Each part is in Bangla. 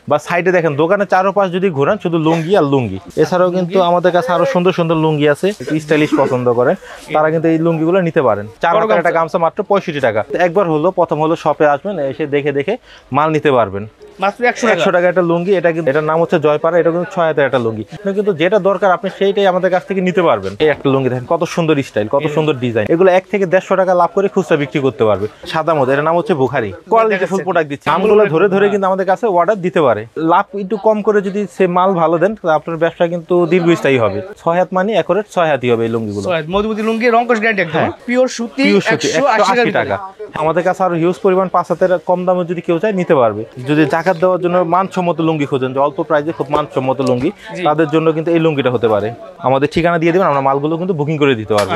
বা সাইডে দেখেন দোকানে চারোপাশ যদি ঘোরান শুধু লুঙ্গি আর লুঙ্গি। এছাড়াও কিন্তু আমাদের কাছে আরো সুন্দর সুন্দর লুঙ্গি আছে, স্টাইলিশ পছন্দ করেন তারা কিন্তু এই লুঙ্গিগুলো নিতে পারেন। 4 হাজার টাকা গামছা মাত্র 65 টাকা। একবার হলো প্রথম হলো শপে আসবেন, এসে দেখে দেখে মাল নিতে পারবেন। মাত্র 100 টাকা একটা লুঙ্গি, এটা কিন্তু এটার নাম হচ্ছে জয়পাড়া, এটা কিন্তু 6 হাজার একটা লুঙ্গি। কিন্তু যেটা দরকার আপনি সেইটাই আমাদের কাছ থেকে নিতে পারবেন। এই একটা লুঙ্গি দেখেন কত সুন্দর স্টাইল, কত সুন্দর ডিজাইন, এগুলো 1 থেকে 150 টাকা লাভ করে খুচরা বিক্রি করতে পারবে। সাদা মধ্যে এর নাম হচ্ছে বুখারি, কোয়ালিটি ফুল প্রোডাক্ট দিচ্ছে। আমগুলো ধরে ধরে কিন্তু আমাদের কাছে অর্ডার দিতে পারে। লাভ একটু কম করে যদি সে মাল ভালো দেন আপনার ব্যবসা কিন্তু দীর্ঘস্থায়ী হবে। 6 হাত মানে একুরেট 6 হাতই হবে এই লুঙ্গিগুলো। মধুমতি লুঙ্গি রংকশ গ্যারান্টি একদম পিওর সুতি 180 টাকা। আমাদের কাছে আরো হিউজ পরিমাণ 5 হাতের কম দামে যদি কেউ চায় নিতে পারবে। যদি জাকাত দেওয়ার জন্য মানসম্মত লুঙ্গি খোঁজেন, যে অল্প প্রাইসে খুব মানসম্মত লুঙ্গি, তাদের জন্য কিন্তু এই লুঙ্গিটা হতে পারে। আমাদের ঠিকানা দিয়ে দেবেন, আমরা মালগুলো কিন্তু বুকিং করে দিতে পারবো।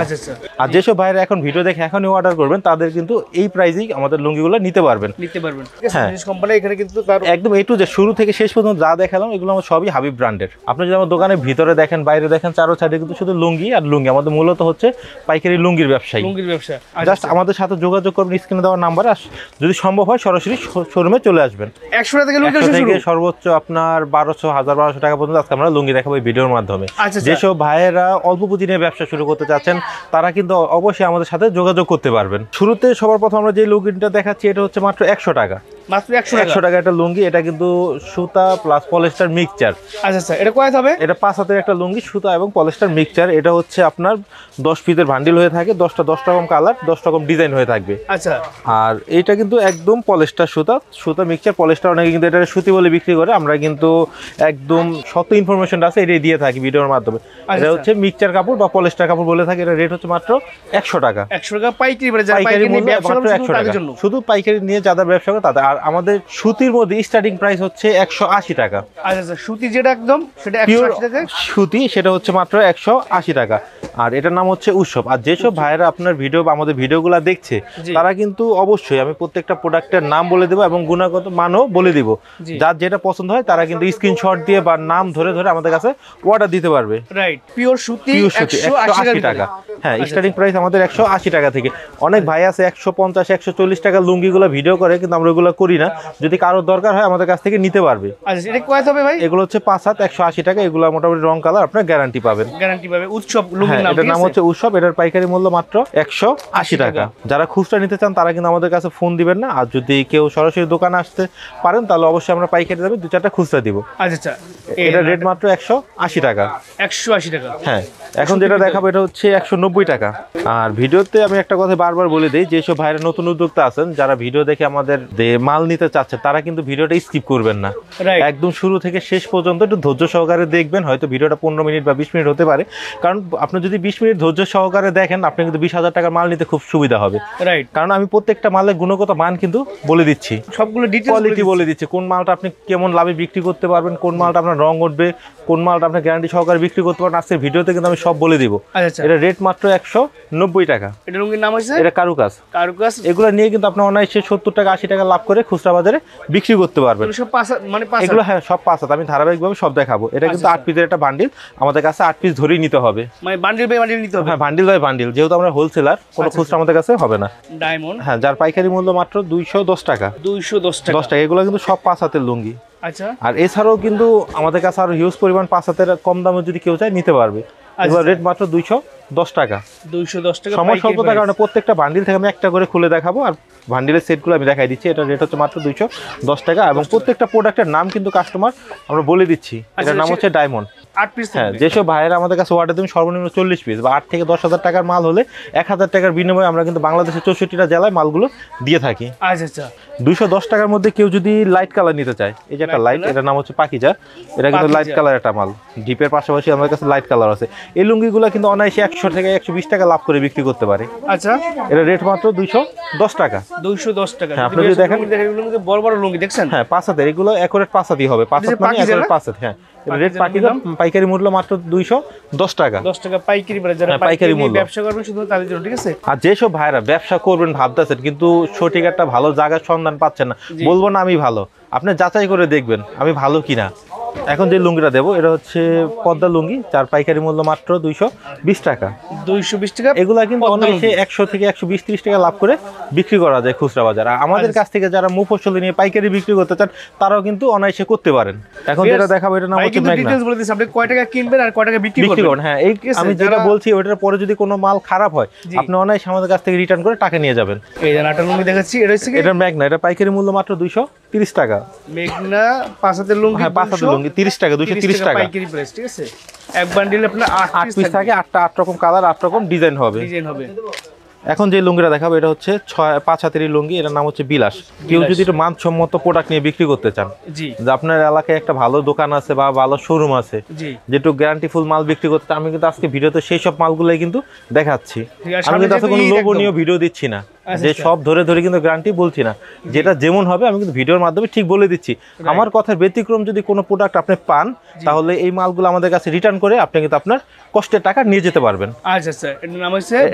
আর যেসব ভাইরা এখন ভিডিও দেখে এখনই অর্ডার করবেন তাদের কিন্তু এই প্রাইসেই আমাদের লুঙ্গিগুলো নিতে পারবেন। হ্যাঁ কোম্পানি এখানে কিন্তু একদম এ টু জেড শুরু থেকে শেষ পর্যন্ত যা দেখালাম এগুলো আমার সবই হাবিব ব্র্যান্ডের। আপনি যদি আমার দোকানের ভিতরে দেখেন, বাইরে দেখেন, চারো সাইডে কিন্তু শুধু লুঙ্গি আর লুঙ্গি। আমাদের মূলত হচ্ছে পাইকারি লুঙ্গির ব্যবসায়ী। জাস্ট আমাদের সাথে যোগাযোগ করবেন স্ক্রিনে দেওয়ার নাম্বার, যদি সম্ভব হয় সরাসরি শোরুমে চলে আসবেন। 100 থেকে সর্বোচ্চ আপনার 1200 টাকা পর্যন্ত আজকে আমরা লুঙ্গি দেখাবো এই ভিডিওর মাধ্যমে। যেসব ভাইয়েরা অল্প পুঁজি নিয়ে ব্যবসা শুরু করতে চাচ্ছেন তারা কিন্তু অবশ্যই আমাদের সাথে যোগাযোগ করতে পারবেন। শুরুতে সবার প্রথম আমরা যে লুঙ্গিটা দেখাচ্ছি এটা হচ্ছে মাত্র 100 টাকা। মাত্র 100 টাকা একটা লুঙ্গি, এটা কিন্তু সুতা প্লাস পলিস্টার মিক্সচার। আচ্ছা এটা কয় হবে? এটা 5 হাতের একটা লুঙ্গি, সুতা এবং পলিস্টার মিক্সচার। এটা হচ্ছে আপনার 10 পিসের বান্ডিল হয়ে থাকে, 10টা 10 রকম কালার, 10 রকম ডিজাইন হয়ে থাকবে। আচ্ছা আর এটা কিন্তু একদম পলিস্টার সুতা মিক্সচার পলিস্টার। অনেকে কিন্তু এটা সুতি বলে বিক্রি করে, আমরা কিন্তু একদম সত্য ইনফরমেশনটা আছে এটাই দিয়ে থাকি ভিডিওর মাধ্যমে। এটা হচ্ছে মিক্সচার কাপড় বা পলিস্টার কাপড় বলে থাকি। এটা রেট হচ্ছে মাত্র 100 টাকা। 100 টাকা পাইকারি, মাত্র 100 টাকা শুধু পাইকারি নিয়ে যারা ব্যবসা করে তাদের। আর আমাদের সুতির মধ্যে স্টার্টিং প্রাইস হচ্ছে 180 টাকা। আচ্ছা সুতি যেটা একদম সেটা 180 টাকা সুতি, সেটা হচ্ছে মাত্র 180 টাকা। আর এটার নাম হচ্ছে উৎসব। আর যেসব ভাইরা আপনার ভিডিও বা আমাদের ভিডিওগুলো দেখছে তারা কিন্তু অবশ্যই আমি প্রত্যেকটা প্রোডাক্টের নাম বলে দেবো এবং গুণগত মানও বলে দিব। যার যেটা পছন্দ হয় তারা কিন্তু স্ক্রিনশট দিয়ে বা নাম ধরে ধরে আমাদের কাছে অর্ডার দিতে পারবে। রাইট পিওর সুতি 180 টাকা। হ্যাঁ স্টার্টিং প্রাইস আমাদের 180 টাকা থেকে। অনেক ভাই আছে 150 140 টাকা লুঙ্গিগুলো ভিডিও করে, কিন্তু আমরা ওগুলো করি না। যদি কারো দরকার হয় আমাদের কাছ থেকে নিতে পারবে। আচ্ছা এটা কয় হবে ভাই? এগুলো হচ্ছে 5 হাত 180 টাকা। এগুলো মোটামুটি রং কালার আপনার গ্যারান্টি পাবেন। উৎসব লুঙ্গির নাম, এটার নাম হচ্ছে উৎসব। এটার পাইকারি মূল্য মাত্র 180 টাকা। যারা খুচরা নিতে চান তারা কিন্তু আমাদের কাছে ফোন দিবেন না। আর যদি কেউ সরাসরি দোকানে আসতে পারেন তাহলে অবশ্যই আমরা পাইকারি দেব, 2-4টা খুচরা দিব। আচ্ছা এটা রেট মাত্র 180 টাকা। 180 টাকা। হ্যাঁ এখন যেটা দেখাবো এটা হচ্ছে 190 টাকা। আর ভিডিওতে আমি একটা কথা বারবার বলে দিই, যেসব ভাইরা নতুন উদ্যোক্তা আছেন যারা ভিডিও দেখে আমাদের মাল নিতে চাচ্ছে তারা কিন্তু ভিডিওটা স্কিপ করবেন না। একদম শুরু থেকে শেষ পর্যন্ত একটু ধৈর্য সহকারে দেখবেন। হয়তো ভিডিওটা 15 মিনিট বা 20 মিনিট হতে পারে, কারণ আপনি যদি 20 মিনিট ধৈর্য সহকারে দেখেন আপনি কিন্তু 20,000 টাকার মাল নিতে খুব সুবিধা হবে। কারণ আমি প্রত্যেকটা মালের গুণগত মান কিন্তু বলে দিচ্ছি, সবগুলো কোয়ালিটি বলে দিচ্ছি। কোন মালটা আপনি কেমন লাভে বিক্রি করতে পারবেন, কোন মালটা আপনার রং উঠবে, কোন মালটা আপনার গ্যারান্টি সহকারে বিক্রি করতে পারবেন। আজকের ভিডিওতে কিন্তু আমি সব বলে দিব। এটা রেট মাত্র 190 টাকা। এটা রঙের নাম হচ্ছে এটা কারুকাজ। এগুলো নিয়ে কিন্তু আপনি অনায়াসে 70 টাকা 80 টাকা লাভ করে খুচরা বাজারে বিক্রি করতে পারবেন। এগুলো হ্যাঁ সব 5 হাত, আমি ধারাবাহিকভাবে সব দেখাবো। এটা কিন্তু 8 পিসের একটা বান্ডিল, আমাদের কাছে 8 পিস ধরেই নিতে হবে। মানে বান্ডিল বাই বান্ডিল নিতে হবে। হ্যাঁ বান্ডিল বাই বান্ডিল, যেহেতু আমরা হোলসেলার কোনো খুচরা আমাদের কাছে হবে না। ডায়মন্ড হ্যাঁ যার পাইকারি মূল্য মাত্র 210 টাকা। 210 টাকা। এগুলো কিন্তু সব 5 হাতের লুঙ্গি। আচ্ছা আর এছাড়াও কিন্তু আমাদের কাছে আরো হিউজ পরিমাণ 5 হাতের কম দামে যদি কেউ চায় নিতে পারবে। এগুলো রেট মাত্র 210 টাকা। 210 টাকা। সময় স্বল্পতার কারণে প্রত্যেকটা বান্ডিল থেকে আমি একটা করে খুলে দেখাবো, আর বান্ডিলের সেটগুলো আমি দেখাই দিচ্ছি। এটা রেট হচ্ছে মাত্র 210 টাকা এবং প্রত্যেকটা প্রোডাক্টের নাম কিন্তু কাস্টমার আমরা বলে দিচ্ছি। এটার নাম হচ্ছে ডায়মন্ড। 8 পিস। হ্যাঁ যেসব ভাইয়েরা আমাদের কাছে অর্ডার দেবেন সর্বনিম্ন 40 পিস বা 8 থেকে 10,000 টাকার মাল হলে 1,000 টাকার বিনিময়ে আমরা কিন্তু বাংলাদেশের 64টা জেলায় মালগুলো দিয়ে থাকি। আচ্ছা 210 টাকার মধ্যে কেউ যদি লাইট কালার নিতে চায়, এই যে একটা লাইট, এটার নাম হচ্ছে পাকিজা। এটা কিন্তু লাইট কালার একটা মাল, ডিপের পাশাপাশি আমাদের কাছে লাইট কালার আছে। এই লুঙ্গিগুলো কিন্তু অনায়াসে 100 থেকে 120 টাকা লাভ করে বিক্রি করতে পারে। আচ্ছা এটা রেট মাত্র 210 টাকা। 210 টাকা। আপনি যদি দেখেন বড় বড় লুঙ্গি দেখছেন, হ্যাঁ 5 হাতের, এগুলো একুরেট 5 হাতই হবে। 5 হাত মানে একুরেট 5 হাত। হ্যাঁ রেট পাইকারি মূল্য মাত্র 210 টাকা। 10 টাকা পাইকারি বাজারে যারা পাইকারি মূল্য ব্যবসা করবেন শুধু তাদের জন্য, ঠিক আছে? আর যেসব ভাইরা ব্যবসা করবেন ভাবতেছেন কিন্তু সঠিক একটা ভালো জায়গার সন্ধান পাচ্ছেন না, বলবো না আমি ভালো, আপনি যাচাই করে দেখবেন আমি ভালো কিনা। এখন যে লুঙ্গিটা দেবো এটা হচ্ছে পদ্মা লুঙ্গি, যার পাইকারি মূল্য মাত্র 220 টাকা। 220 টাকা। এগুলা কিন্তু অনায়াসে 100 থেকে 120-30 টাকা লাভ করে বিক্রি করা যায় খুচরা বাজার। আর আমাদের কাছ থেকে যারা মুফসলি নিয়ে পাইকারি বিক্রি করতে চান তারাও কিন্তু অনায়াসে করতে পারেন। এখন যেটা দেখাবো এটা নাম হচ্ছে মেঘনা। ডিটেইলস বলে দিন আপনি কয় টাকা কিনবেন আর কয় টাকা বিক্রি করবেন। হ্যাঁ, এই আমি যেটা বলছি ওটার পরে যদি কোনো মাল খারাপ হয় আপনি অনায়াসে আমাদের কাছ থেকে রিটার্ন করে টাকা নিয়ে যাবেন। এই যে নাটা লুঙ্গি দেখাচ্ছি, এটা হচ্ছে এটা মেঘনা, এটা পাইকারি মূল্য মাত্র 230 টাকা। মেঘনা 5 হাতের লুঙ্গি। হ্যাঁ, 5 হাতের লুঙ্গি 30 টাকা, 230 টাকা পাইকারি প্রাইস। ঠিক আছে, এক বান্ডিলে আপনার 8 পিস থাকে, 8 রকম কালার, 8 রকম ডিজাইন হবে। এখন যে লুঙ্গিটা দেখাবো এটা হচ্ছে 5 হাতের লুঙ্গি, এটার নাম হচ্ছে বিলাস। কেউ যদি একটু মানসম্মত প্রোডাক্ট নিয়ে বিক্রি করতে চান, যে আপনার এলাকায় একটা ভালো দোকান আছে বা ভালো শোরুম আছে, যেটু গ্যারান্টি ফুল মাল বিক্রি করতে চান, আমি কিন্তু আজকে ভিডিওতে সেই সব মালগুলোই কিন্তু দেখাচ্ছি। আমি কিন্তু আজকে কোনো লোভনীয় ভিডিও দিচ্ছি না, যে সব ধরে ধরে কিন্তু গ্যারান্টি বলছি না। যেটা যেমন হবে আমি কিন্তু ভিডিওর মাধ্যমে ঠিক বলে দিচ্ছি। আমার কথার ব্যতিক্রম যদি কোনো প্রোডাক্ট আপনি পান, তাহলে এই মালগুলো আমাদের কাছে রিটার্ন করে আপনি কিন্তু আপনার কষ্টের টাকা নিয়ে যেতে পারবেন। আচ্ছা আচ্ছা,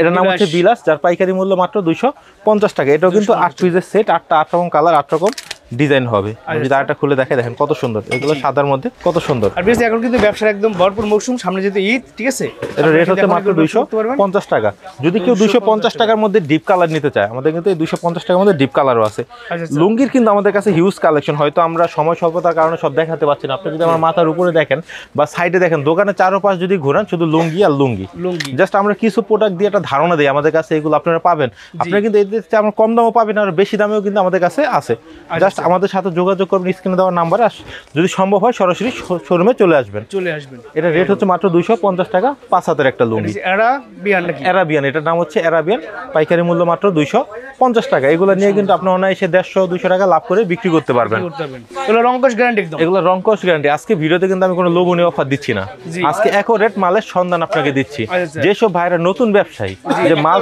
এটার নাম হচ্ছে বিলাস, যার পাইকারি মূল্য মাত্র 250 টাকা। এটাও কিন্তু 8 পিসের সেট, 8 রকম কালার, 8 রকম ডিজাইন হবে। আমি যদি আরেকটা খুলে দেখাই, দেখেন কত সুন্দর, এগুলো সাদার মধ্যে কত সুন্দর। আর বেশ এখন কিন্তু ব্যবসার একদম ভরপুর মৌসুম, সামনে যেতে ঈদ। ঠিক আছে, এটা রেট হচ্ছে মাত্র 250 টাকা। যদি কেউ 250 টাকার মধ্যে ডিপ কালার নিতে চায়, আমাদের কিন্তু এই 250 টাকার মধ্যে ডিপ কালারও আছে। লুঙ্গির কিন্তু আমাদের কাছে হিউজ কালেকশন, হয়তো আমরা সময় স্বল্পতার কারণে সব দেখাতে পারছি না। আপনি যদি আমার মাথার উপরে দেখেন বা সাইডে দেখেন, দোকানে চারপাশ যদি ঘোরান, শুধু লুঙ্গি আর লুঙ্গি। জাস্ট আমরা কিছু প্রোডাক্ট দিয়ে একটা ধারণা দিই আমাদের কাছে এগুলো আপনারা পাবেন। আপনারা কিন্তু এদের চেয়ে আমরা কম দামও পাবেন, আর বেশি দামেও কিন্তু আমাদের কাছে আছে। জাস্ট আমাদের সাথে যোগাযোগ করবেন স্ক্রিনে দেওয়ার নাম্বারে, যদি সম্ভব হয় সরাসরি শোরুমে চলে আসবেন। এটা রেট হচ্ছে মাত্র 250 টাকা, 5 হাতের একটা লুঙ্গি। অ্যারাবিয়ান, এটার নাম হচ্ছে অ্যারাবিয়ান, পাইকারি মূল্য মাত্র 250 টাকা। এগুলো নিয়ে কিন্তু আপনি অনায়াসে 150-200 টাকা লাভ করে বিক্রি করতে পারবেন। এগুলো রংকশ গ্যারান্টি একদম, এগুলো রংকশ গ্যারান্টি। আজকে ভিডিওতে কিন্তু আমি কোনো লোভনীয় অফার দিচ্ছি না, আজকে অ্যাকুরেট মালের সন্ধান আপনাকে দিচ্ছি। যেসব ভাইরা নতুন ব্যবসায়ী, যে মাল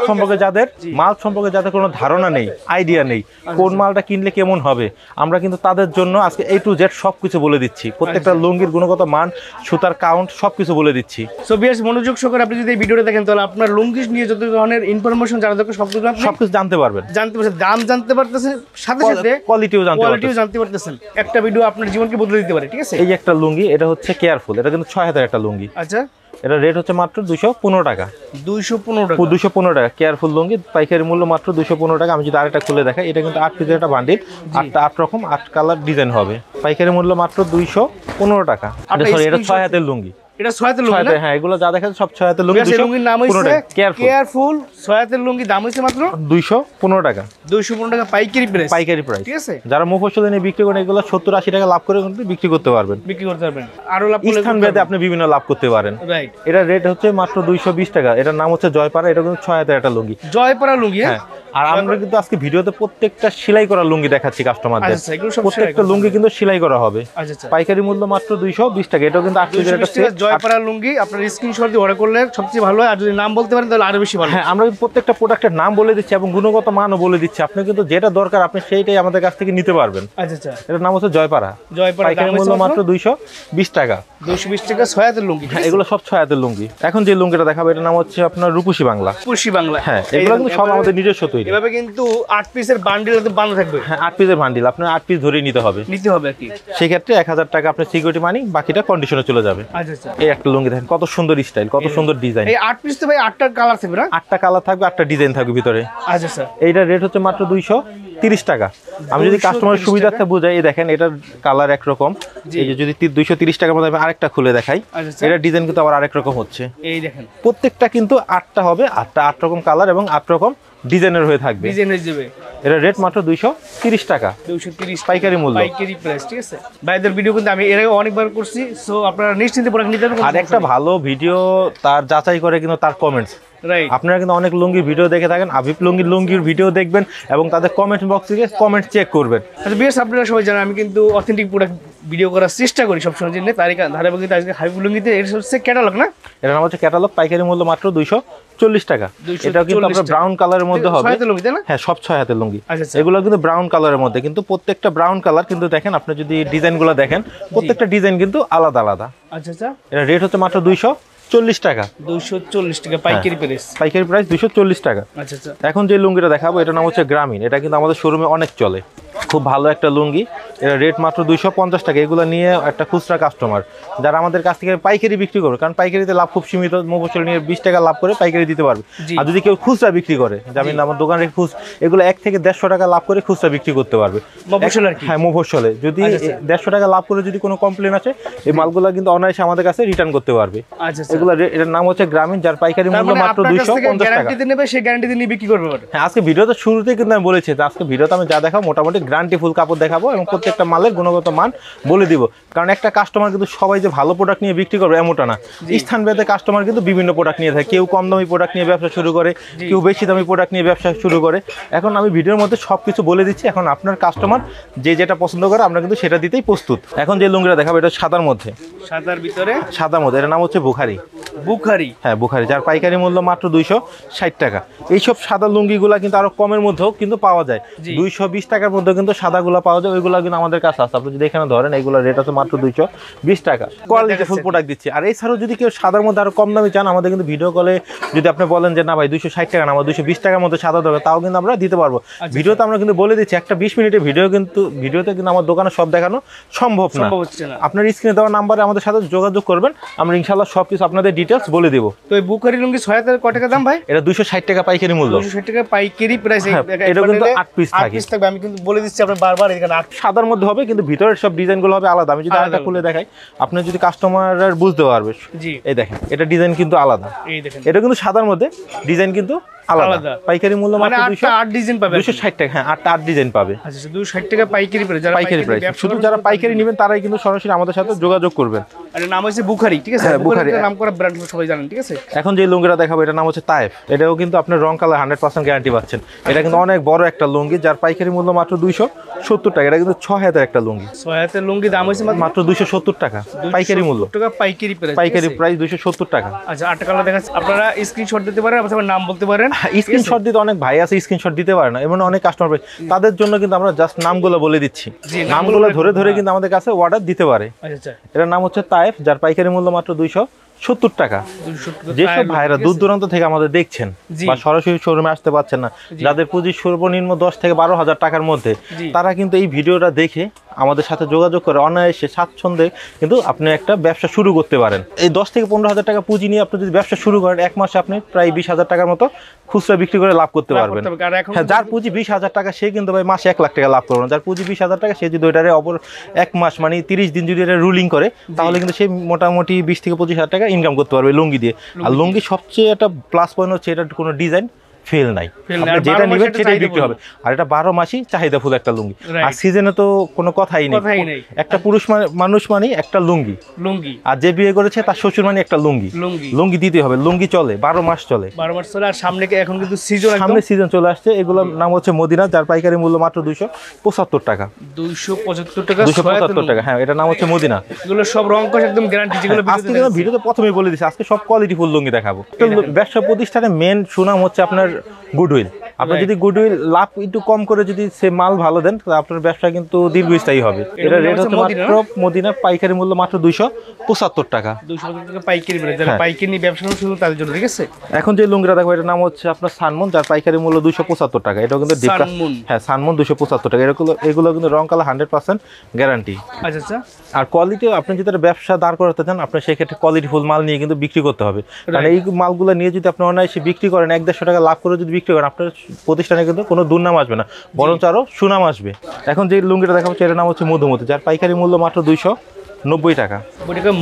সম্পর্কে যাদের কোনো ধারণা নেই, আইডিয়া নেই, কোন মালটা কিনলে কেমন হবে, আমরা কিন্তু তাদের জন্য আজকে A to Z সবকিছু বলে দিচ্ছি। প্রত্যেকটা লুঙ্গির গুণগত মান, সুতার কাউন্ট সবকিছু বলে দিচ্ছি। সো বিয়ার্স, মনোযোগ সহকারে আপনি যদি এই ভিডিওটা দেখেন, তাহলে আপনার লুঙ্গি নিয়ে যত ধরনের ইনফরমেশন জানা দরকার সবকিছু জানতে পারবেন। দাম জানতে পারতেছেন, সাথে সাথে কোয়ালিটিও জানতে পারতেছেন। একটা ভিডিও আপনার জীবনকে বদলে দিতে পারে। ঠিক আছে, এই একটা লুঙ্গি, এটা হচ্ছে কেয়ারফুল, এটা কিন্তু 6 হাজার একটা লুঙ্গি। আচ্ছা, এটা রেট হচ্ছে মাত্র 215 টাকা। 215 টাকা কেয়ারফুল লুঙ্গি, পাইকারি মূল্য মাত্র 215 টাকা। আমি যদি আরেকটা খুলে দেখাই, এটা কিন্তু 8 পিসের একটা বান্ডিল, 8 রকম 8 কালার ডিজাইন হবে। পাইকারি মূল্য মাত্র 215 টাকা। এটা 6 হাতের লুঙ্গি। এটা 6 হাতের লুঙ্গি, হ্যাঁ, এগুলো যা দেখেন সব 6 হাতের লুঙ্গি। লুঙ্গির নাম হইছে কেয়ারফুল, 6 হাতের লুঙ্গি, দাম হইছে মাত্র 215 টাকা। 215 টাকা পাইকারি প্রাইস। ঠিক আছে, যারা মুফসলি নিয়ে বিক্রি করেন, এগুলো 70-80 টাকা লাভ করে কিন্তু বিক্রি করতে পারবেন। আরো লাভ স্থান ভেদে আপনি বিভিন্ন লাভ করতে পারেন। রাইট, এটা রেট হচ্ছে মাত্র 220 টাকা। এটার নাম হচ্ছে জয়পাড়া, এটা কিন্তু 6 হাতের একটা লুঙ্গি। জয়পাড়া লুঙ্গি, হ্যাঁ। আর আমরা কিন্তু আজকে ভিডিওতে প্রত্যেকটা সেলাই করা লুঙ্গি দেখাচ্ছি কাস্টমারদের। প্রত্যেকটা লুঙ্গি কিন্তু সেলাই করা হবে। পাইকারি মূল্য মাত্র 220 টাকা। এটাও কিন্তু 8 পিসের একটা সেট। জয়পাড়া লুঙ্গি আপনার স্ক্রিনশট দিয়ে অর্ডার করলে সবচেয়ে ভালো হয়, আর যদি নাম বলতে পারেন তাহলে আরো বেশি ভালো। হ্যাঁ, আমরা প্রত্যেকটা প্রোডাক্টের নাম বলে দিচ্ছি এবং গুণগত মানও বলে দিচ্ছি। আপনি কিন্তু যেটা দরকার আপনি সেইটাই আমাদের কাছ থেকে নিতে পারবেন। আচ্ছা, এটার নাম হচ্ছে জয়পাড়া। পাইকারি মূল্য মাত্র 220 টাকা। 220 টাকা 6 হাতের লুঙ্গি। হ্যাঁ, এগুলো সব 6 হাতের লুঙ্গি। এখন যে লুঙ্গিটা দেখাবো, এটার নাম হচ্ছে আপনার রূপসী বাংলা। হ্যাঁ, এগুলো কিন্তু সব আমাদের নিজস্ব তৈরি। এভাবে কিন্তু 8 পিসের বান্ডিল বানানো থাকবে। হ্যাঁ, 8 পিসের বান্ডিল, আপনার 8 পিস ধরেই নিতে হবে আর কি। সেই ক্ষেত্রে 1000 টাকা আপনার সিকিউরিটি মানি, বাকিটা কন্ডিশনে চলে যাবে। আচ্ছা, এই একটা লুঙ্গি দেখেন কত সুন্দর স্টাইল, কত সুন্দর ডিজাইন। এই 8 পিস তো ভাই 8টা কালার থাকবে না? 8টা কালার থাকবে, 8টা ডিজাইন থাকবে ভিতরে। আচ্ছা স্যার, এইটার রেট হচ্ছে মাত্র 230 টাকা। আমি যদি কাস্টমারের সুবিধার্থে বুঝাই, এই দেখেন এটার কালার একরকম। এই যে যদি 230 টাকার মধ্যে আমি আরেকটা খুলে দেখাই, এটার ডিজাইন কিন্তু আবার আরেক রকম হচ্ছে। এই দেখেন, প্রত্যেকটা কিন্তু 8টা হবে, 8 রকম কালার এবং 8 রকম ডিজাইনের হয়ে থাকবে। এটা রেট মাত্র 230 টাকা। 230 পাইকারি মূল্য, পাইকারি প্রাইস। ঠিক আছে, ভাইদের ভিডিও কিন্তু আমি এর আগে অনেকবার করছি, সো আপনারা নিশ্চিন্তে প্রোডাক্ট নিতে পারবেন। আর একটা ভালো ভিডিও তার যাচাই করে কিন্তু তার কমেন্টস। আপনারা কিন্তু অনেক লুঙ্গির ভিডিও দেখে থাকেন, আবিব লুঙ্গির ভিডিও দেখবেন এবং তাদের কমেন্ট বক্স থেকে কমেন্ট চেক করবেন। আচ্ছা বিয়ার্স, আপনারা সবাই জানেন আমি কিন্তু অথেন্টিক প্রোডাক্ট ভিডিও করার চেষ্টা করি সবসময়। জন্য ধারাবাহিকতা আজকে হাবিব লুঙ্গিতে এটা হচ্ছে ক্যাটালগ না? এটার নাম হচ্ছে ক্যাটালগ, পাইকারি মূল্য মাত্র 240 টাকা। এটাও কিন্তু আপনার ব্রাউন কালারের মধ্যে হবে। হ্যাঁ, সব 6 হাতের লুঙ্গি। এগুলো কিন্তু ব্রাউন কালারের মধ্যে, কিন্তু প্রত্যেকটা ব্রাউন কালার কিন্তু দেখেন, আপনি যদি ডিজাইনগুলো দেখেন, প্রত্যেকটা ডিজাইন কিন্তু আলাদা আলাদা। আচ্ছা, এটা রেট হচ্ছে মাত্র 240 টাকা। 240 টাকা পাইকারি প্রাইস। পাইকারি প্রাইস 240 টাকা। আচ্ছা, এখন যে লুঙ্গিটা দেখাবো, এটার নাম হচ্ছে গ্রামীণ। এটা কিন্তু আমাদের শোরুমে অনেক চলে। খুব ভালো একটা লুঙ্গি, এর রেট মাত্র 250 টাকা। এগুলো নিয়ে একটা খুচরা কাস্টমার যারা আমাদের কাছ থেকে পাইকারি বিক্রি করবে, কারণ পাইকারিতে লাভ খুব সীমিত, মফস্বল নিয়ে 20 টাকা লাভ করে পাইকারি দিতে পারবে। আর যদি কেউ খুচরা বিক্রি করে, যেমন আমার দোকানে এগুলো 1 থেকে 150 টাকা লাভ করে খুচরা বিক্রি করতে পারবে। হ্যাঁ, মফস্বলে যদি 150 টাকা লাভ করে যদি কোনো কমপ্লেন আসে, এই মালগুলো কিন্তু অনায়াসে আমাদের কাছে রিটার্ন করতে পারবে। এগুলো এটার নাম হচ্ছে গ্রামীণ, যার পাইকারি মূল্য মাত্র 250 টাকা। গ্যারান্টি নেবে, সেই গ্যারান্টি দিয়ে বিক্রি করবে। হ্যাঁ, আজকে ভিডিওতে শুরুতেই কিন্তু আমি বলেছি যে আজকে ভিডিওতে আমি যা দেখাবো মোটামুটি গ্যারান্টি ফুল কাপড় দেখাবো এবং প্রত্যেকটা মালের গুণগত মান বলে দিব। কারণ একটা কাস্টমার কিন্তু সবাই যে ভালো প্রোডাক্ট নিয়ে বিক্রি করবে এমনটা না। স্থান ভেদে কাস্টমার কিন্তু বিভিন্ন প্রোডাক্ট নিয়ে থাকে। কেউ কম দামি প্রোডাক্ট নিয়ে ব্যবসা শুরু করে, কেউ বেশি দামি প্রোডাক্ট নিয়ে ব্যবসা শুরু করে। এখন আমি ভিডিওর মধ্যে সবকিছু বলে দিচ্ছি, এখন আপনার কাস্টমার যে যেটা পছন্দ করে আমরা কিন্তু সেটা দিতেই প্রস্তুত। এখন যে লুঙ্গিটা দেখাবো এটা সাদার মধ্যে, সাদার ভিতরে সাদার মধ্যে, এটার নাম হচ্ছে বুখারি। বুখারি, হ্যাঁ বুখারি, যার পাইকারি মূল্য মাত্র 260 টাকা। এইসব সাদা লুঙ্গিগুলা কিন্তু আরো কমের মধ্যেও কিন্তু পাওয়া যায়, 220 টাকার মধ্যে কিন্তু সাদাগুলো পাওয়া যায়। ওইগুলো কিন্তু আমাদের কাছে আছে। আপনি যদি এখানে ধরেন, এইগুলো রেট আছে মাত্র 220 টাকা। কোয়ালিটি ফুল প্রোডাক্ট দিচ্ছি। আর এছাড়াও যদি কেউ সাদার মধ্যে আরো কম দামি চান, আমাদের কিন্তু ভিডিও কলে যদি আপনি বলেন যে না ভাই 260 টাকা না, আমার 220 টাকার মধ্যে সাদা দরকার, তাও কিন্তু আমরা দিতে পারবো। ভিডিওতে আমরা কিন্তু বলে দিচ্ছি, একটা 20 মিনিটের ভিডিওতে কিন্তু আমার দোকানে সব দেখানো সম্ভব না। আপনার স্ক্রিনে দেওয়া নাম্বারে আমাদের সাথে যোগাযোগ করবেন, আমরা ইনশাআল্লাহ সবকিছু আপনাদের ডিটেইলস বলে দেব। তো এই বুখারি লুঙ্গি 6 হাতের কত টাকা দাম ভাই? এটা 260 টাকা পাইকারি মূল্য। 260 টাকা পাইকারি প্রাইস। এটা কিন্তু 8 পিস থাকে। আমি কিন্তু বলে দিচ্ছি আপনি বারবার, এখানে 8 সাদার মধ্যে হবে, কিন্তু ভিতরের সব ডিজাইনগুলো হবে আলাদা। আমি যদি আরেকটা খুলে দেখাই, আপনি যদি কাস্টমার বুঝতে পারবে। এই দেখেন, এটা ডিজাইন কিন্তু আলাদা। এই দেখেন, এটা কিন্তু সাদার মধ্যে, ডিজাইন কিন্তু আলাদা। পাইকারি মূল্য মাত্র 8 ডিজাইন পাবে, 260 টাকা। হ্যাঁ, 8 ডিজাইন পাবে। আচ্ছা, 260 টাকা পাইকারি প্রাইস। যারা পাইকারি প্রাইস, শুধু যারা পাইকারি নেবেন তারাই কিন্তু সরাসরি আমাদের সাথে যোগাযোগ করবেন। এর নাম হচ্ছে বুখারি, ঠিক আছে? বুখারি নাম করা ব্র্যান্ড সবাই জানেন, ঠিক আছে? এখন যে লুঙ্গিটা দেখাবো এটার নাম হচ্ছে তায়েফ। এটাও কিন্তু আপনার রং কালার 100% গ্যারান্টি পাচ্ছেন। এটা কিন্তু অনেক বড় একটা লুঙ্গি, যার পাইকারি মূল্য মাত্র 270 টাকা। এটা কিন্তু 6 হাতের একটা লুঙ্গি। 6 হাতের লুঙ্গি দাম হচ্ছে মাত্র 270 টাকা পাইকারি মূল্য। পাইকারি প্রাইস, পাইকারি প্রাইস 270 টাকা। আচ্ছা, 8 কালার দেখাচ্ছি, আপনারা স্ক্রিনশট দিতে পারেন অথবা নাম বলতে পারেন। স্ক্রিনশট দিতে অনেক ভাই আছে স্ক্রিনশট দিতে পারে না, এমন অনেক কাস্টমার, তাদের জন্য কিন্তু আমরা জাস্ট নামগুলো বলে দিচ্ছি। নামগুলো ধরে ধরে কিন্তু আমাদের কাছে অর্ডার দিতে পারে। আচ্ছা, এটার নাম হচ্ছে তায়েফ, যার পাইকারি মূল্য মাত্র 270 টাকা। যেসব ভাইরা দূর দূরান্ত থেকে আমাদের দেখছেন বা সরাসরি শোরুমে আসতে পারছেন না, যাদের পুঁজি সর্বনিম্ন 10 থেকে 12,000 টাকার মধ্যে, তারা কিন্তু এই ভিডিওটা দেখে আমাদের সাথে যোগাযোগ করে অনায়াসে স্বাচ্ছন্দ্যে কিন্তু আপনি একটা ব্যবসা শুরু করতে পারেন। এই 10 থেকে 15,000 টাকা পুঁজি নিয়ে আপনি যদি ব্যবসা শুরু করেন, এক মাসে আপনি প্রায় 20,000 টাকার মতো খুচরা বিক্রি করে লাভ করতে পারবেন। হ্যাঁ, যার পুঁজি 20,000 টাকা সে কিন্তু ভাই মাসে 1 লাখ টাকা লাভ করবে না। যার পুঁজি 20,000 টাকা, সে যদি ওইটারে অপর 1 মাস মানে 30 দিন যদি এটা রুলিং করে, তাহলে কিন্তু সে মোটামুটি 20 থেকে 25,000 টাকা ইনকাম করতে পারবে লুঙ্গি দিয়ে। আর লুঙ্গি সবচেয়ে একটা প্লাস পয়েন্ট হচ্ছে এটা কোনো ডিজাইন ফেল নাই, যেটা নিবেন সেটাই বিক্রি হবে। আর এটা 12 মাসই চাহিদা ফুল একটা লুঙ্গি। আর সিজনে তো কোনো কথাই নেই। একটা পুরুষ মানুষ মানে একটা লুঙ্গি, আর যে বিয়ে করেছে তার শ্বশুর মানে একটা লুঙ্গি। লুঙ্গি দিতে হবে, লুঙ্গি চলে 12 মাস চলে। 12 মাস চলে। আর সামনে এখন কিন্তু সামনে সিজন চলে আসছে। এগুলোর নাম হচ্ছে মদিনা, যার পাইকারি মূল্য মাত্র 275 টাকা। 275 টাকা, 275 টাকা। হ্যাঁ, এটা নাম হচ্ছে মদিনা। এগুলো সব রং কষ একদম গ্যারান্টি, যেগুলো আজকে কিন্তু ভিডিওতে প্রথমেই বলে দিচ্ছি, আজকে সব কোয়ালিটি ফুল লুঙ্গি দেখাবো। ব্যবসা প্রতিষ্ঠানের মেন সুনাম হচ্ছে আপনার গুডউইল। আপনি যদি গুডউইল লাভ একটু কম করে যদি সে মাল ভালো দেন, তাহলে আপনার ব্যবসা কিন্তু দীর্ঘস্থায়ী হবে। এটা রেট হচ্ছে মাত্র মদিনার পাইকারি মূল্য মাত্র 275 টাকা। 275 টাকা পাইকারি রেট। যারা পাইকারি নিয়ে ব্যবসা শুরু তাদের জন্য, ঠিক আছে? এখন যে লুঙ্গিটা দেখো, এটার নাম হচ্ছে আপনার সানমুন, যার পাইকারি মূল্য 275 টাকা। এটাও কিন্তু সানমুন। হ্যাঁ, সানমুন 275 টাকা। এগুলো কিন্তু রং কালার 100% গ্যারান্টি। আচ্ছা আচ্ছা। আর কোয়ালিটি, আপনি যদি ব্যবসা দাঁড় করাতে চান, আপনার সেই ক্ষেত্রে কোয়ালিটি ফুল মাল নিয়ে কিন্তু বিক্রি করতে হবে। কারণ এই মালগুলো নিয়ে যদি আপনি অনায়াসে বিক্রি করেন, 1-150 টাকা লাভ করে যদি বিক্রি করেন, আপনার প্রতিষ্ঠানে কিন্তু কোনো দুর্নাম আসবে না, বরঞ্চ আরো সুনাম আসবে। এখন যে লুঙ্গিটা দেখা হচ্ছে, এটার নাম হচ্ছে মধুমতি, যার পাইকারি মূল্য মাত্র 290 টাকা।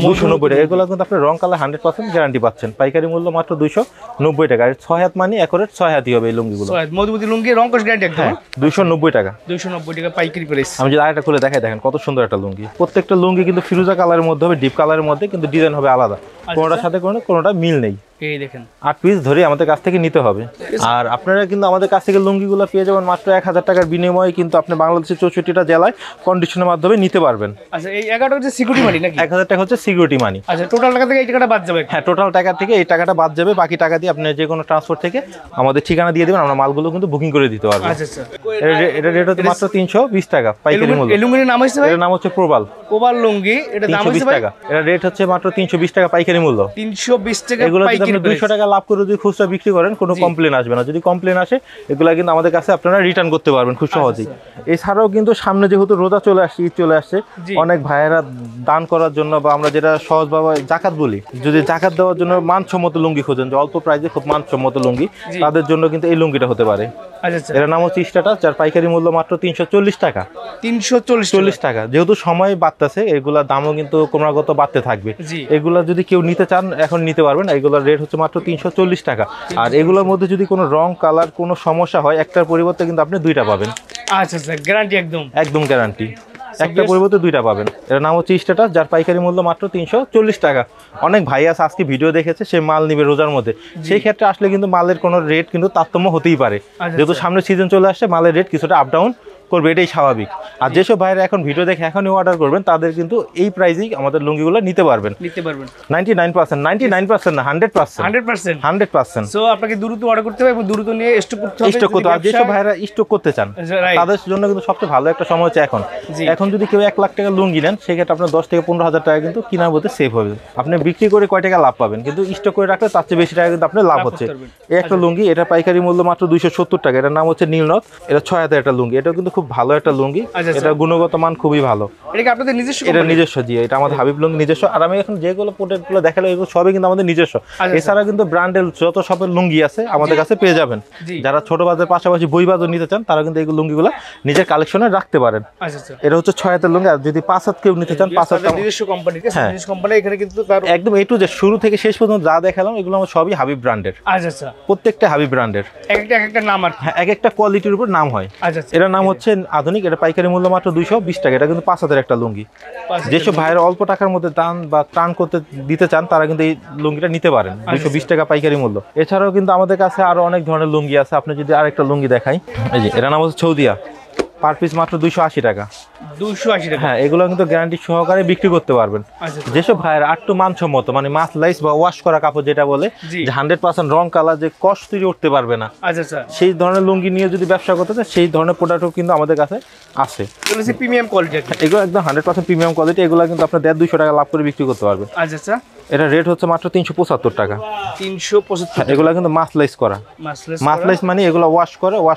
290 টাকা। এগুলো কিন্তু আপনার রং কালার 100% গ্যারান্টি পাচ্ছেন। পাইকারি মূল্য মাত্র 290 টাকা। আর 6 হাত মানে একুরেট 6 হাতই হবে এই লুঙ্গিগুলো। মধুমতি লুঙ্গি রং কষ গ্যারান্টি একদম। 290 টাকা। 290 টাকা পাইকারি প্রাইস। আমি যদি আরেকটা খুলে দেখাই, দেখেন কত সুন্দর একটা লুঙ্গি। প্রত্যেকটা লুঙ্গি কিন্তু ফিরোজা কালারের মধ্যে হবে, ডিপ কালারের মধ্যে, কিন্তু ডিজাইন হবে আলাদা। কোনোটার সাথে কোনোটা মিল নেই। এই দেখেন, 8 পিস ধরে আমাদের কাছ থেকে নিতে হবে। আর আপনারা কিন্তু আমাদের কাছ থেকে লুঙ্গিগুলো পেয়ে যাবেন মাত্র 1000 টাকার বিনিময়ে। কিন্তু আপনি বাংলাদেশের 64টা জেলায় কন্ডিশনের মাধ্যমে নিতে পারবেন। আচ্ছা, এই 11টা হচ্ছে সিকিউরিটি মানি নাকি? 1000 টাকা হচ্ছে সিকিউরিটি মানি। আচ্ছা, টোটাল টাকা থেকে এই টাকাটা বাদ যাবে? হ্যাঁ, টোটাল টাকা থেকে এই টাকাটা বাদ যাবে। বাকি টাকা দিয়ে আপনি যে কোনো ট্রান্সপোর্ট থেকে আমাদের ঠিকানা দিয়ে দেবেন, আমরা মালগুলো কিন্তু বুকিং করে দিতে পারবো। আচ্ছা আচ্ছা। এটা রেট হচ্ছে মাত্র 320 টাকা পাইকারি মূল্য। এই লুঙ্গির নাম হচ্ছে ভাই? এর নাম হচ্ছে প্রবাল। প্রবাল লুঙ্গি, এটা দাম হচ্ছে 320 টাকা। এটা রেট হচ্ছে মাত্র 320 টাকা পাইকারি মূল্য। 320 টাকা। এগুলো যদি আপনি 200 টাকা লাভ করে যদি খুচরা বিক্রি করেন কোনো কমপ্লেন আসবে না। যদি কমপ্লেন আসে এগুলা কিন্তু আমাদের কাছে আপনারা রিটার্ন করতে পারবেন খুব সহজেই। এছাড়াও কিন্তু সামনে যেহেতু রোজা চলে আসছে, ঈদ চলে আসছে, অনেক ভাইয়েরা দান করার জন্য বা আমরা যেটা সহজভাবে জাকাত বলি, যদি জাকাত দেওয়ার জন্য মানসম্মত লুঙ্গি খোঁজেন, যে অল্প প্রাইসে খুব মানসম্মত লুঙ্গি, তাদের জন্য কিন্তু এই লুঙ্গিটা হতে পারে। এর নাম হচ্ছে স্ট্যাটাস, যার পাইকারি মূল্য মাত্র 340 টাকা। 340 টাকা। যেহেতু সময় বাড়তেছে, এগুলা দামও কিন্তু ক্রমাগত বাড়তে থাকবে। এগুলা যদি কেউ নিতে চান এখন নিতে পারবেন। এগুলোর রেট হচ্ছে মাত্র 340 টাকা। আর এগুলোর মধ্যে যদি কোনো রং কালার কোনো সমস্যা হয়, একটার পরিবর্তে কিন্তু আপনি দুইটা পাবেন। আচ্ছা স্যার, গ্যারান্টি একদম গ্যারান্টি, একটা পরিবর্তে দুইটা পাবেন। এর নাম হচ্ছে স্ট্যাটাস, যার পাইকারি মূল্য মাত্র 340 টাকা। অনেক ভাই আছে আজকে ভিডিও দেখেছে, সে মাল নিবে রোজার মধ্যে, সেই ক্ষেত্রে আসলে কিন্তু মালের কোনো রেট কিন্তু তারতম্য হতেই পারে। যেহেতু সামনে সিজন চলে আসছে, মালের রেট কিছুটা আপ ডাউন করবে, এটাই স্বাভাবিক। আর যেসব ভাইরা এখন ভিডিও দেখে এখনই অর্ডার করবেন, তাদের কিন্তু এই প্রাইসেই আমাদের লুঙ্গিগুলো নিতে পারবেন। 99%, 99% না, 100%। সো আপনাকে দ্রুত অর্ডার করতে হবে এবং দ্রুত নিয়ে স্টক করতে হবে। স্টক করতে হবে। যেসব ভাইরা স্টক করতে চান তাদের জন্য কিন্তু সবচেয়ে ভালো একটা সময় হচ্ছে এখন। এখন যদি কেউ 1 লাখ টাকা লুঙ্গি নেন, সেক্ষেত্রে আপনার 10 থেকে 15 হাজার টাকা কিন্তু কেনার মধ্যে সেভ হবে। আপনি বিক্রি করে কয় টাকা লাভ পাবেন, কিন্তু স্টক করে রাখলে তার চেয়ে বেশি টাকা কিন্তু আপনার লাভ হচ্ছে। এই একটা লুঙ্গি, এটা পাইকারি মূল্য মাত্র 270 টাকা। এটার নাম হচ্ছে নীলনদ, এটা 6 হাতের একটা লুঙ্গি। এটা কিন্তু খুব ভালো একটা লুঙ্গি, এটা গুণগত মান খুবই ভালো। এটা কি আপনাদের নিজস্ব? এটা নিজস্ব, জি, এটা আমাদের হাবিব লুঙ্গি নিজস্ব। আর আমি এখন যেগুলো প্রোডাক্টগুলো দেখালো, এগুলো সবই কিন্তু আমাদের নিজস্ব। এছাড়া কিন্তু ব্র্যান্ডের যত সবের লুঙ্গি আছে আমাদের কাছে পেয়ে যাবেন। যারা ছোট বাজারের পাশাপাশি বই বাজার নিতে চান, তারা কিন্তু এই লুঙ্গিগুলো নিজের কালেকশনে রাখতে পারেন। এটা হচ্ছে 6 হাতের লুঙ্গি। আর যদি 5 হাত কেউ নিতে চান, 5 হাত নিজস্ব কোম্পানি, নিজস্ব কোম্পানি। এখানে কিন্তু তার একদম এ টু জেড শুরু থেকে শেষ পর্যন্ত যা দেখালাম, এগুলো আমার সবই হাবিব ব্র্যান্ডের। আচ্ছা, প্রত্যেকটা হাবিব ব্র্যান্ডের। একটা নাম আর এক একটা কোয়ালিটির উপর নাম হয়। এটার নাম হচ্ছে আধুনিক, এটা পাইকারি মূল্য মাত্র 220 টাকা। এটা কিন্তু 5 হাতের একটা লুঙ্গি। যেসব ভাইয়ের অল্প টাকার মধ্যে দান বা ত্রাণ করতে দিতে চান, তারা কিন্তু এই লুঙ্গিটা নিতে পারেন। 220 টাকা পাইকারি মূল্য। এছাড়াও কিন্তু আমাদের কাছে আরো অনেক ধরনের লুঙ্গি আছে। আপনি যদি আরেকটা লুঙ্গি দেখাই, এই যে এটার নাম হচ্ছে ছৌদিয়া, পার পিস মাত্র 280 টাকা। 280 টাকা। হ্যাঁ, এগুলো কিন্তু গ্যারান্টি সহকারে বিক্রি করতে পারবেন। যেসব ভাইয়ের আটটু মানসম্মত, মানে মাছ লাইস বা ওয়াশ করা কাপড় যেটা বলে, যে 100% রং কালার, যে কষ্ট তৈরি উঠতে পারবে না, সেই ধরনের লুঙ্গি নিয়ে যদি ব্যবসা করতে চান, সেই ধরনের প্রোডাক্টও কিন্তু আমাদের কাছে আছে। প্রিমিয়াম কোয়ালিটি, এগুলো একদম 100% প্রিমিয়াম কোয়ালিটি। এগুলো কিন্তু আপনার 150-200 টাকা লাভ করে বিক্রি করতে পারবেন। আচ্ছা, এটা রেট হচ্ছে মাত্র 375 টাকা। 375। এগুলো কিন্তু মাছ লাইস করা। মাছ লাইস মানে এগুলো ওয়াশ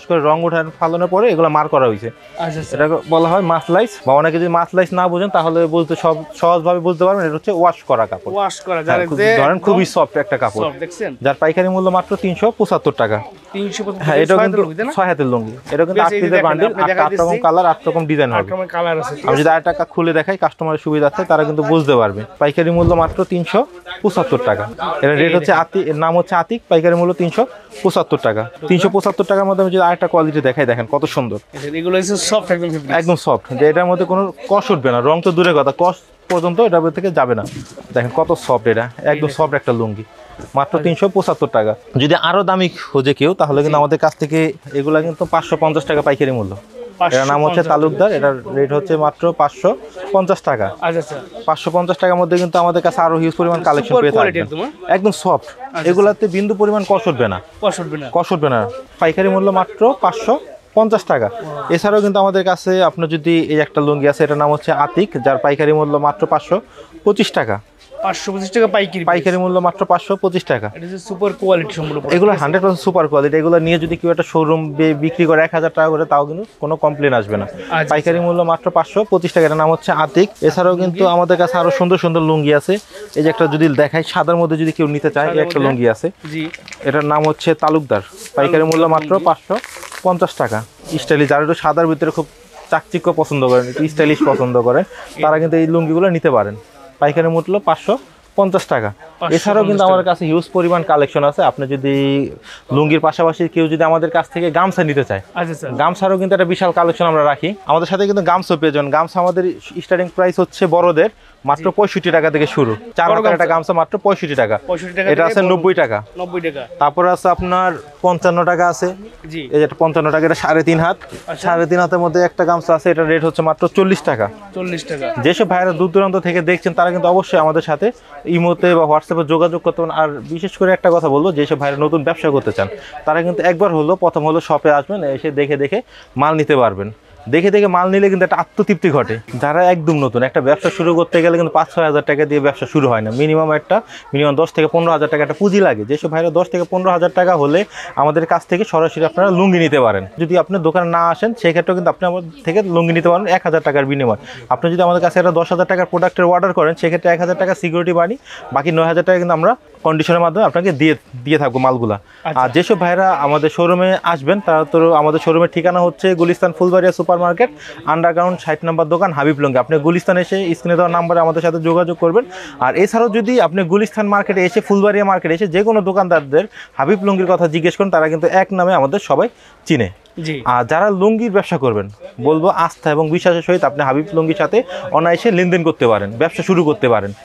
করে রং উঠানোর ফালানোর পরে এগুলো মার করা হয়েছে। এটা বলা হয় মাছ লাইস। বা অনেকে যদি মাছ লাইস না বুঝেন, তাহলে বলতে সহজভাবে বুঝতে পারবেন, এটা হচ্ছে ওয়াশ করা কাপড়। ধরেন খুবই সফট একটা কাপড়, যার পাইকারি মূল্য মাত্র 375 টাকা। হ্যাঁ, এটা কিন্তু 6 হাতের লুঙ্গি। এটা কিন্তু 8 পিসের বান্ডিল, 8 রকম কালার, 8 রকম ডিজাইন হবে। আমি যদি 8 টাকা খুলে দেখাই, কাস্টমারের সুবিধা আছে, তারা কিন্তু বুঝতে পারবে। পাইকারি মূল্য মাত্র 375 টাকা। এর রেট হচ্ছে আতিক, এর নাম হচ্ছে আতিক, পাইকারি মূল্য 375 টাকা। 375 টাকার মধ্যে আমি যদি আরেকটা কোয়ালিটি দেখাই, দেখেন কত সুন্দর। এগুলো সফট, একদম সফট, যে এটার মধ্যে কোনো কষ উঠবে না, রং তো দূরের কথা, কষ পর্যন্ত এটার থেকে যাবে না। দেখেন কত সফট, এটা একদম সফট একটা লুঙ্গি, মাত্র 375 টাকা। যদি আরো দামি খোঁজে কেউ, তাহলে কিন্তু আমাদের কাছ থেকে এগুলা কিন্তু 550 টাকা পাইকারি মূল্য। এটার নাম হচ্ছে তালুকদার, এটার রেট হচ্ছে মাত্র 550 টাকা। 550 টাকার মধ্যে কিন্তু আমাদের কাছে আরো হিউজ পরিমাণ কালেকশন পেয়ে থাকবেন। একদম সফট, এগুলাতে বিন্দু পরিমাণ কষ উঠবে না। পাইকারি মূল্য মাত্র 550 টাকা। এছাড়াও কিন্তু আমাদের কাছে আপনার যদি এই একটা লুঙ্গি আছে, এটার নাম হচ্ছে আতিক, যার পাইকারি মূল্য মাত্র 525 টাকা। 525 টাকা পাইকারি মূল্য মাত্র 525 টাকা। এটা হচ্ছে সুপার কোয়ালিটি সম্পূর্ণ। এগুলো 100% সুপার কোয়ালিটি। এগুলো নিয়ে যদি কেউ একটা শোরুম বিক্রি করে 1000 টাকা করে, তাও কিন্তু কোনো কমপ্লেন আসবে না। পাইকারি মূল্য মাত্র 525 টাকা। এটার নাম হচ্ছে আতিক। এছাড়াও কিন্তু আমাদের কাছে আরো সুন্দর সুন্দর লুঙ্গি আছে। এই যে একটা যদি দেখাই, সাদার মধ্যে যদি কেউ নিতে চায়, এই একটা লুঙ্গি আছে, এটার নাম হচ্ছে তালুকদার, পাইকারি মূল্য মাত্র 550 টাকা। স্টাইলিশ, যারা একটু সাদার ভিতরে খুব চাকচিক্য পছন্দ করেন, একটু স্টাইলিশ পছন্দ করেন, তারা কিন্তু এই লুঙ্গিগুলো নিতে পারেন। পাইকারি মূল্য 550 টাকা। এছাড়াও কিন্তু আমার কাছে হিউজ পরিমাণ কালেকশন আছে। আপনি যদি লুঙ্গির পাশাপাশি কেউ যদি আমাদের কাছ থেকে গামছা নিতে চায়, গামছারও কিন্তু একটা বিশাল কালেকশন আমরা রাখি। আমাদের সাথে কিন্তু গামছা পেয়ে যান। গামছা আমাদের স্টার্টিং প্রাইস হচ্ছে বড়দের মাত্র 65 টাকা থেকে শুরু। 4 হাতের একটা গামছা মাত্র 65 টাকা। এটা আছে 90 টাকা। তারপর আছে আপনার 55 টাকা আছে। এই যে 55 টাকা, এটা 3.5 হাত। 3.5 হাতের মধ্যে একটা গামছা আছে, এটার রেট হচ্ছে মাত্র 40 টাকা। যেসব ভাইরা দূর দূরান্ত থেকে দেখছেন, তারা কিন্তু অবশ্যই আমাদের সাথে ইমোতে বা হোয়াটসঅ্যাপে যোগাযোগ করতে পারেন। আর বিশেষ করে একটা কথা বলবো, যেসব ভাইরা নতুন ব্যবসা করতে চান, তারা কিন্তু একবার হলো প্রথম হলো শপে আসবেন, এসে দেখে মাল নিতে পারবেন। দেখে দেখে মাল নিলে কিন্তু একটা আত্মতৃপ্তি ঘটে। যারা একদম নতুন একটা ব্যবসা শুরু করতে গেলে কিন্তু 5-6 হাজার টাকা দিয়ে ব্যবসা শুরু হয় না, মিনিমাম 10 থেকে 15 হাজার টাকা একটা পুঁজি লাগে। যেসব ভাইরা 10 থেকে 15 হাজার টাকা হলে আমাদের কাছ থেকে সরাসরি আপনারা লুঙ্গি নিতে পারেন। যদি আপনার দোকানে না আসেন সেক্ষেত্রেও কিন্তু আপনি আমাদের থেকে লুঙ্গি নিতে পারেন 1,000 টাকার বিনিময়। আপনি যদি আমাদের কাছে একটা 10,000 টাকার প্রোডাক্টের অর্ডার করেন সেক্ষেত্রে 1,000 টাকা সিকিউরিটি মানি, বাকি 9,000 টাকা কিন্তু আমরা কন্ডিশনের মাধ্যমে আপনাকে দিয়ে থাকবো মালগুলা। আর যেসব ভাইরা আমাদের শোরুমে আসবেন তারা তো আমাদের শোরুমের ঠিকানা হচ্ছে Gulistan Phulbaria super market underground 60 নম্বর দোকান হাবিব লুঙ্গি। আপনি গুলিস্তান এসে স্ক্রিনে দেওয়া নাম্বারে আমাদের সাথে যোগাযোগ করবেন। আর এছাড়াও যদি আপনি গুলিস্তান মার্কেটে এসে ফুলবাড়িয়া মার্কেটে এসে যে কোনো দোকানদারদের হাবিব লুঙ্গির কথা জিজ্ঞেস করেন, তারা কিন্তু এক নামে আমাদের সবাই চিনে। জি। আর যারা লুঙ্গির ব্যবসা করবেন বলবো আস্থা এবং বিশ্বাসের সহিত আপনি হাবিব লুঙ্গির সাথে অনায়াসে লেনদেন করতে পারেন, ব্যবসা শুরু করতে পারেন।